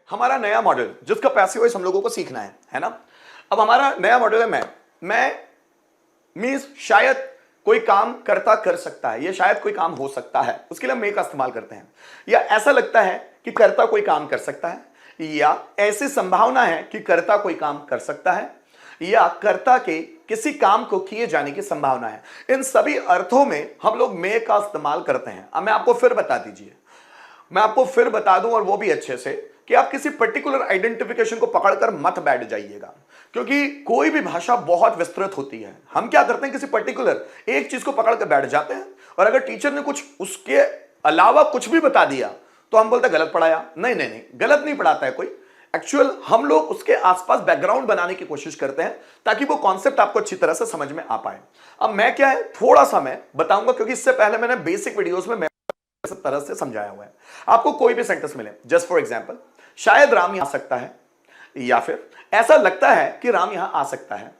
हमारा नया मॉडल जिसका पैसिव वॉइस हम लोगों को सीखना है ना। अब हमारा नया मॉडल है मैं मीन्स शायद कोई काम करता कर सकता है, या शायद कोई काम हो सकता है, उसके लिए मे का इस्तेमाल करते हैं। या ऐसा लगता है कि करता कोई काम कर सकता है, या ऐसी संभावना है कि करता कोई काम कर सकता है, या कर्ता के किसी काम को किए जाने की संभावना है। इन सभी अर्थों में हम लोग मे का इस्तेमाल करते हैं। अब मैं आपको फिर बता दूं और वो भी अच्छे से, कि आप किसी पर्टिकुलर आइडेंटिफिकेशन को पकड़कर मत बैठ जाइएगा, क्योंकि कोई भी भाषा बहुत विस्तृत होती है। हम क्या करते हैं, किसी पर्टिकुलर एक चीज को पकड़ कर बैठ जाते हैं, और अगर टीचर ने कुछ उसके अलावा कुछ भी बता दिया तो हम बोलते हैं गलत पढ़ाया। नहीं नहीं नहीं, गलत नहीं पढ़ाता है कोई। एक्चुअल हम लोग उसके आसपास बैकग्राउंड बनाने की कोशिश करते हैं ताकि वो कॉन्सेप्ट आपको अच्छी तरह से समझ में आ पाए। अब मैं क्या है थोड़ा सा मैं बताऊंगा, क्योंकि इससे पहले मैंने बेसिक वीडियोस में इस तरह से समझाया हुआ है। आपको कोई भी सेंटेंस मिले, जस्ट फॉर एग्जांपल, शायद राम यहां आ सकता है, या फिर ऐसा लगता है कि राम यहां आ सकता है,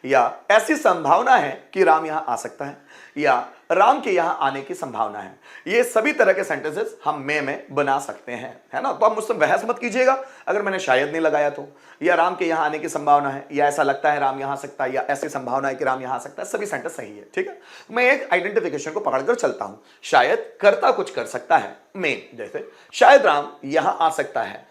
या ऐसी संभावना है कि राम यहां आ सकता है, या राम के यहां आने की संभावना है। ये सभी तरह के सेंटेंसेस हम में बना सकते हैं, है ना। तो आप मुझसे बहस मत कीजिएगा अगर मैंने शायद नहीं लगाया तो, या राम के यहां आने की संभावना है, या ऐसा लगता है राम यहां आ सकता है, या ऐसी संभावना है कि राम यहां आ सकता है, सभी सेंटेंस सही है, ठीक है। मैं एक आइडेंटिफिकेशन को पकड़कर चलता हूं। शायद कर्ता कुछ कर सकता है, में जैसे शायद राम यहां आ सकता है,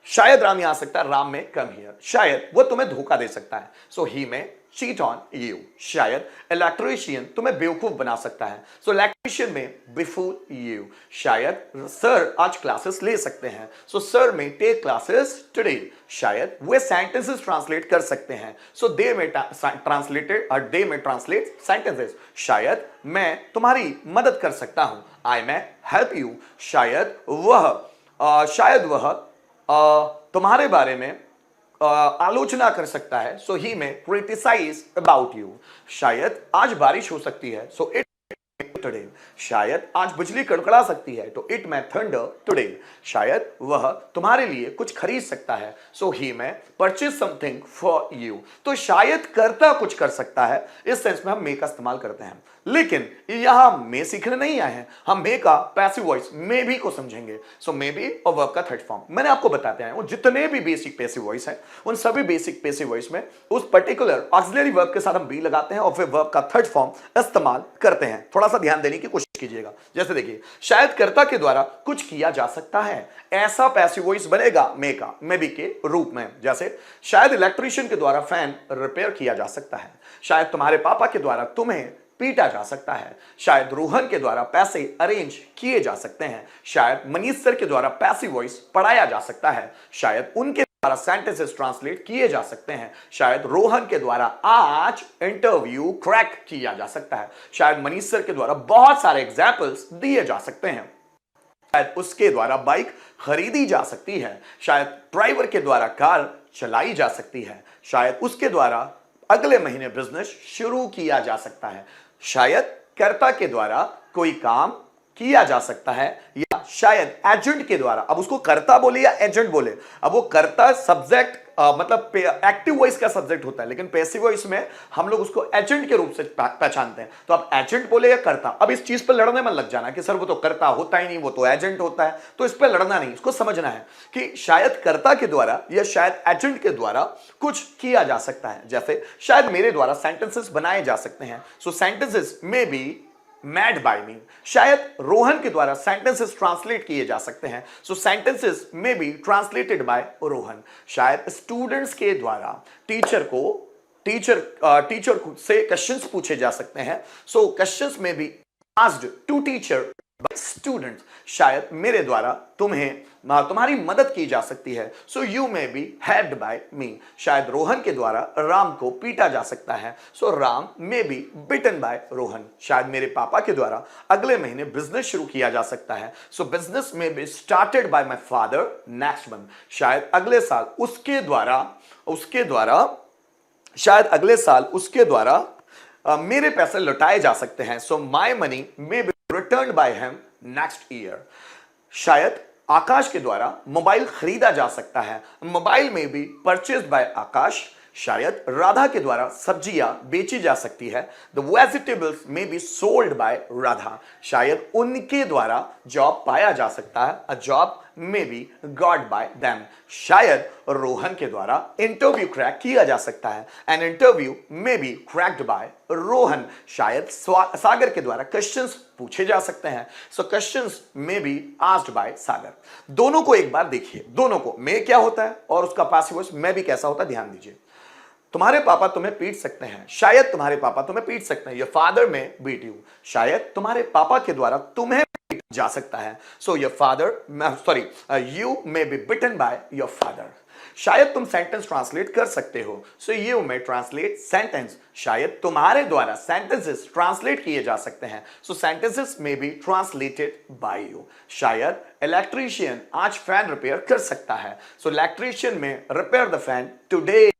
शायद राम यहां आ सकता है, राम में कम हियर। शायद वो तुम्हें धोखा दे सकता है, सो ही में चीट ऑन यू। शायद इलेक्ट्रीशियन तुम्हें बेवकूफ बना सकता है, सो इलेक्ट्रीशियन में बिफूल यू। शायद सर आज क्लासेस ले सकते हैं, सो सर में टेक क्लासेस टुडे। शायद वे सेंटेंसेस ट्रांसलेट कर सकते हैं, सो दे में ट्रांसलेटेड और दे में ट्रांसलेट सेंटेंसेस। शायद मैं तुम्हारी मदद कर सकता हूं, आई मे हेल्प यू। शायद वह तुम्हारे बारे में आलोचना कर सकता है, सो ही में क्रिटिसाइज अबाउट यू। शायद आज बारिश हो सकती है, सो इट टुडे। शायद आज बिजली कड़कड़ा सकती है, तो इट में थंडर टुडे। शायद वह तुम्हारे लिए कुछ खरीद सकता है, सो ही में परचेज समथिंग फॉर यू। तो शायद कर्ता कुछ कर सकता है, इस सेंस में हम मे का इस्तेमाल करते हैं। लेकिन यहां मे सीखने नहीं आए हैं, हम मे का पैसिव वॉइस मे भी को समझेंगे। सो मे बी और वर्ब का थर्ड फॉर्म मैंने आपको बताते हैं, वो जितने भी बेसिक पैसिव वॉइस है उन सभी बेसिक पैसिव वॉइस में उस पर्टिकुलर ऑक्सिलरी वर्ब के साथ हम बी लगाते हैं और फिर वर्ब का थर्ड फॉर्म इस्तेमाल करते हैं। थोड़ा सा ध्यान देने की कोशिश कीजिएगा। जैसे देखिए, शायद कर्ता के द्वारा कुछ किया जा सकता है, ऐसा पैसिव वॉइस बनेगा मे का, मे बी के रूप में। जैसे शायद इलेक्ट्रीशियन के द्वारा फैन रिपेयर किया जा सकता है। शायद तुम्हारे पापा के द्वारा तुम्हें पीटा जा सकता है। शायद रोहन के द्वारा पैसे अरेंज किए जा सकते हैं। शायद मनीष सर के द्वारा पैसिव वॉइस पढ़ाया जा सकता है। शायद उनके द्वारा सेंटेंसेस ट्रांसलेट किए जा सकते हैं। शायद रोहन के द्वारा आज इंटरव्यू क्रैक किया जा सकता है। शायद मनीष सर के द्वारा बहुत सारे एग्जाम्पल्स दिए जा सकते हैं। शायद उसके द्वारा बाइक खरीदी जा सकती है। शायद ड्राइवर के द्वारा कार चलाई जा सकती है। शायद उसके द्वारा अगले महीने बिजनेस शुरू किया जा सकता है। शायद कर्ता के द्वारा कोई काम किया जा सकता है, या शायद एजेंट के द्वारा, अब उसको कर्ता बोले या एजेंट बोले, अब वो कर्ता सब्जेक्ट मतलब एक्टिव वॉइस का सब्जेक्ट होता है, लेकिन पैसिव वॉइस में हम लोग उसको एजेंट के रूप से पहचानते हैं। तो आप एजेंट बोले या कर्ता, अब इस चीज पर लड़ने में लग जाना कि सर वो तो कर्ता होता ही नहीं, वो तो एजेंट होता है, तो इस पर लड़ना नहीं। इसको समझना है कि शायद कर्ता के द्वारा या शायद एजेंट के द्वारा कुछ किया जा सकता है। जैसे शायद मेरे द्वारा सेंटेंसेस बनाए जा सकते हैं, so sentences may be made by me. शायद रोहन के द्वारा सेंटेंसेस ट्रांसलेट किए जा सकते हैं, so sentences may be translated by Rohan. शायद स्टूडेंट्स के द्वारा टीचर से क्वेश्चंस पूछे जा सकते हैं, so questions may be asked to teacher by students. शायद मेरे द्वारा तुम्हारी मदद की जा सकती है, so you may be helped by me. शायद रोहन के द्वारा राम को पीटा जा सकता है, so Ram may be beaten by Rohan. शायद मेरे पापा के द्वारा अगले महीने बिजनेस शुरू किया जा सकता है, सो business may be started by my father next month. शायद अगले साल उसके द्वारा शायद अगले साल उसके द्वारा मेरे पैसे लौटाए जा सकते हैं, so my money may be returned by him next year. शायद आकाश के द्वारा मोबाइल खरीदा जा सकता है, मोबाइल में भी परचेज बाय आकाश। शायद राधा के द्वारा सब्जियां बेची जा सकती है। द वेजिटेबल्स में बी सोल्ड बाय राधा, शायद उनके द्वारा जॉब पाया जा सकता है। अ जॉब में बी गॉट बाय देम, शायद रोहन के द्वारा इंटरव्यू क्रैक किया जा सकता है। एन इंटरव्यू में बी क्रैक्ड बाय रोहन, शायद सागर के द्वारा क्वेश्चंस पूछे जा सकते हैं। सो क्वेश्चंस में बी आस्क्ड बाय सागर। दोनों को एक बार देखिए, दोनों को में क्या होता है और उसका पैसिव वॉइस में भी कैसा होता है, ध्यान दीजिए। तुम्हारे पापा तुम्हें पीट सकते हैं, शायद तुम्हारे पापा तुम्हें पीट सकते हैं। Your father may beat you, शायद तुम्हारे पापा के द्वारा तुम्हें पीटा जा सकता है। So your father you may be beaten by your father. शायद तुम सेंटेंस ट्रांसलेट कर सकते हो। So you may translate sentence, शायद तुम्हारे द्वारा सेंटेंसेस ट्रांसलेट किए जा सकते हैं। So sentences may be translated by you. शायद इलेक्ट्रीशियन आज फैन रिपेयर कर सकता है। So electrician may repair the fan today,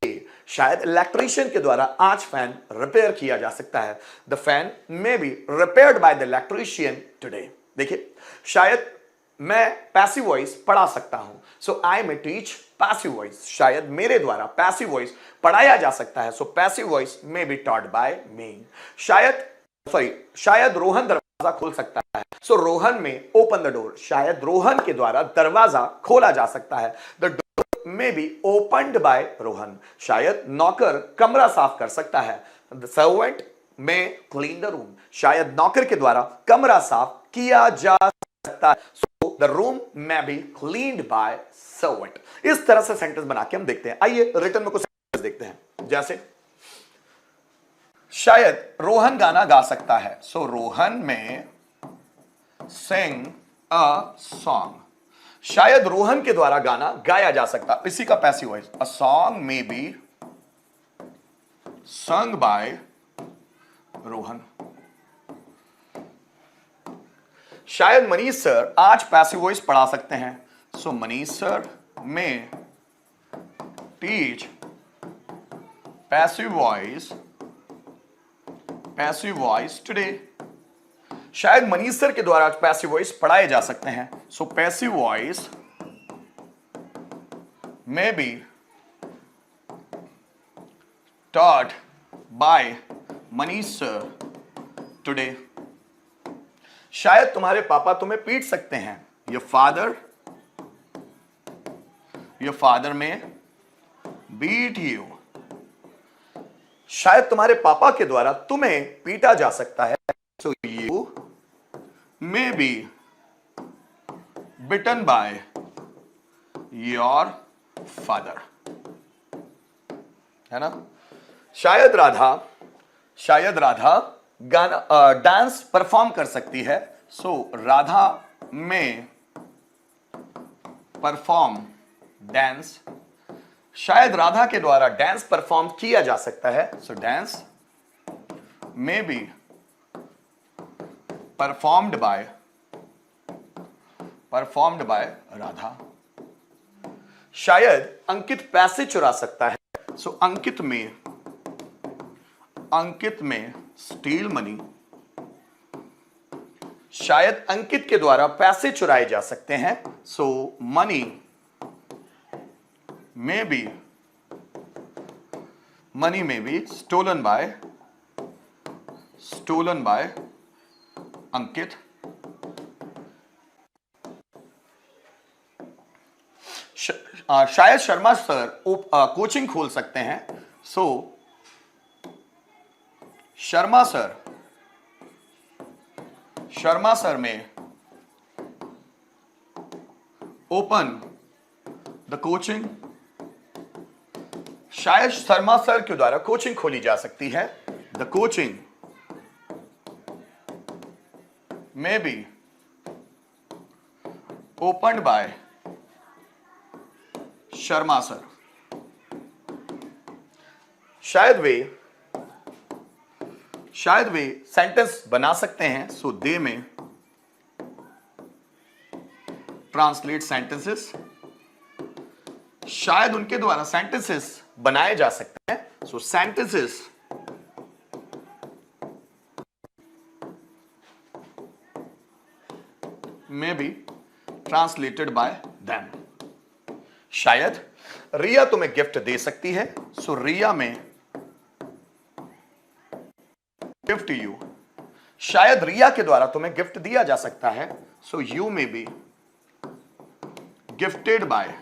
शायद इलेक्ट्रीशियन के द्वारा आज फैन रिपेयर किया जा सकता है। The fan may be repaired by the electrician today. देखिए, शायद मैं पैसिव वॉइस पढ़ा सकता हूं। So I may teach passive voice, शायद मेरे द्वारा पैसिव वॉइस पढ़ाया जा सकता है। So passive voice may be taught by me. शायद रोहन दरवाजा खोल सकता है। सो रोहन में ओपन द डोर, शायद रोहन के द्वारा दरवाजा खोला जा सकता है। The door may be opened by Rohan, शायद नौकर कमरा साफ कर सकता है। The servant may clean the room, शायद नौकर के द्वारा कमरा साफ किया जा सकता है। So the room may be cleaned by servant. इस तरह से सेंटेंस बना के हम देखते हैं। आइए रिटर्न में कुछ सेंटेंस देखते हैं। जैसे शायद रोहन गाना गा सकता है। सो रोहन में सिंग अ सॉन्ग, शायद रोहन के द्वारा गाना गाया जा सकता है। इसी का passive voice, a song may be sung by Rohan. शायद मनीष सर आज पैसिव वॉइस पढ़ा सकते हैं। So Manish sir may teach passive voice today, शायद मनीष सर के द्वारा आज पैसिव वॉइस पढ़ाए जा सकते हैं। So passive voice may be taught by Manish sir today. शायद तुम्हारे पापा तुम्हें पीट सकते हैं। Your father may beat you, शायद तुम्हारे पापा के द्वारा तुम्हें पीटा जा सकता है। So you may be beaten by your father, है ना। शायद राधा गाना डांस परफॉर्म कर सकती है। सो राधा में परफॉर्म डांस, शायद राधा के द्वारा डांस परफॉर्म किया जा सकता है। सो dance may be performed by Radha. शायद अंकित पैसे चुरा सकता है। सो अंकित में स्टील मनी, शायद अंकित के द्वारा पैसे चुराए जा सकते हैं। सो मनी में बी स्टोलन बाय अंकित। शायद शर्मा सर कोचिंग खोल सकते हैं। सो शर्मा सर में ओपन द कोचिंग, शायद शर्मा सर के द्वारा कोचिंग खोली जा सकती है। The coaching may be opened by Sharma sir. शायद वे सेंटेंस बना सकते हैं। सो दे में ट्रांसलेट सेंटेंसेस, शायद उनके द्वारा सेंटेंसेस बनाए जा सकते हैं। सो सेंटेंसेस में बी ट्रांसलेटेड बाय देम। शायद रिया तुम्हें गिफ्ट दे सकती है, सो रिया में गिफ्ट यू। शायद रिया के द्वारा तुम्हें गिफ्ट दिया जा सकता है, सो यू में बी गिफ्टेड बाय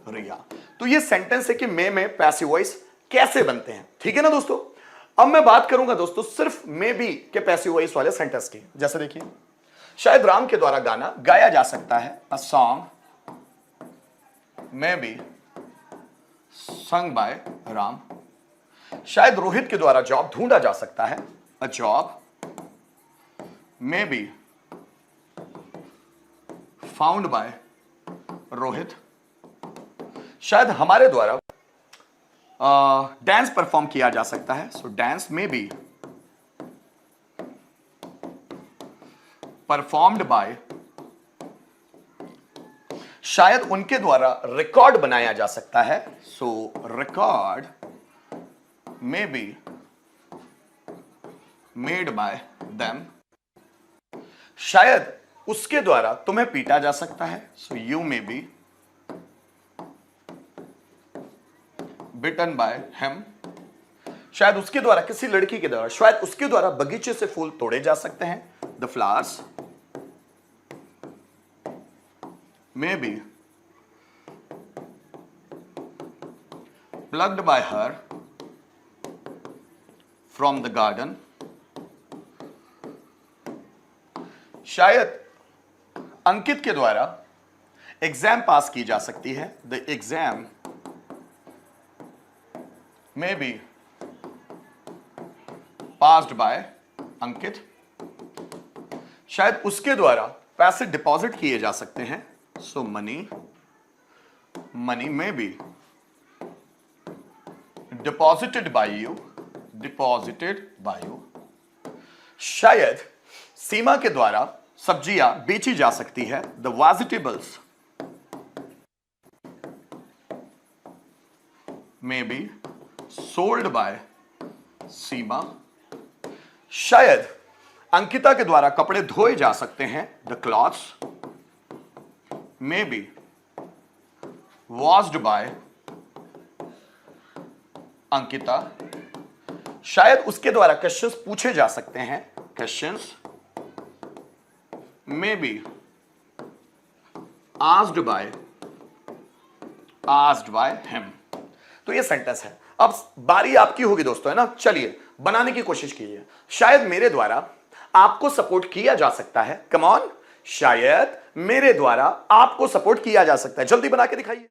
रिया। तो ये सेंटेंस है कि में पैसिव वॉइस कैसे बनते हैं, ठीक है ना दोस्तों। अब मैं बात करूंगा दोस्तों सिर्फ में बी के पैसिव वॉइस वाले सेंटेंस की। जैसे देखिए, शायद राम के द्वारा गाना गाया जा सकता है, अ सॉन्ग में बी sung by राम। शायद रोहित के द्वारा जॉब ढूंढा जा सकता है, अ जॉब में बी फाउंड बाय रोहित। शायद हमारे द्वारा डांस परफॉर्म किया जा सकता है, सो डांस में बी परफॉर्म्ड बाय। शायद उनके द्वारा रिकॉर्ड बनाया जा सकता है, सो रिकॉर्ड में बी मेड बाय देम। शायद उसके द्वारा तुम्हें पीटा जा सकता है, सो यू में बी बिटन बाय हिम। शायद उसके द्वारा किसी लड़की के द्वारा, शायद उसके द्वारा बगीचे से फूल तोड़े जा सकते हैं, द फ्लावर्स में B plucked by her from the garden। शायद अंकित के द्वारा एग्जाम पास की जा सकती है, द एग्जाम में बी पास्ड बाय अंकित। शायद उसके द्वारा पैसे डिपॉजिट किए जा सकते हैं, सो मनी में बी डिपॉजिटेड बाय यू। शायद सीमा के द्वारा सब्जियां बेची जा सकती है, द वेजिटेबल्स में बी सोल्ड बाय सीमा। शायद अंकिता के द्वारा कपड़े धोए जा सकते हैं, द क्लॉथ्स में बी वॉश्ड बाय अंकिता। शायद उसके द्वारा क्वेश्चंस पूछे जा सकते हैं, क्वेश्चंस में बी आस्क्ड बाय हिम। तो ये सेंटेंस है। अब बारी आपकी होगी दोस्तों, है ना। चलिए बनाने की कोशिश कीजिए। शायद मेरे द्वारा आपको सपोर्ट किया जा सकता है, कम ऑन। शायद मेरे द्वारा आपको सपोर्ट किया जा सकता है, जल्दी बना के दिखाइए।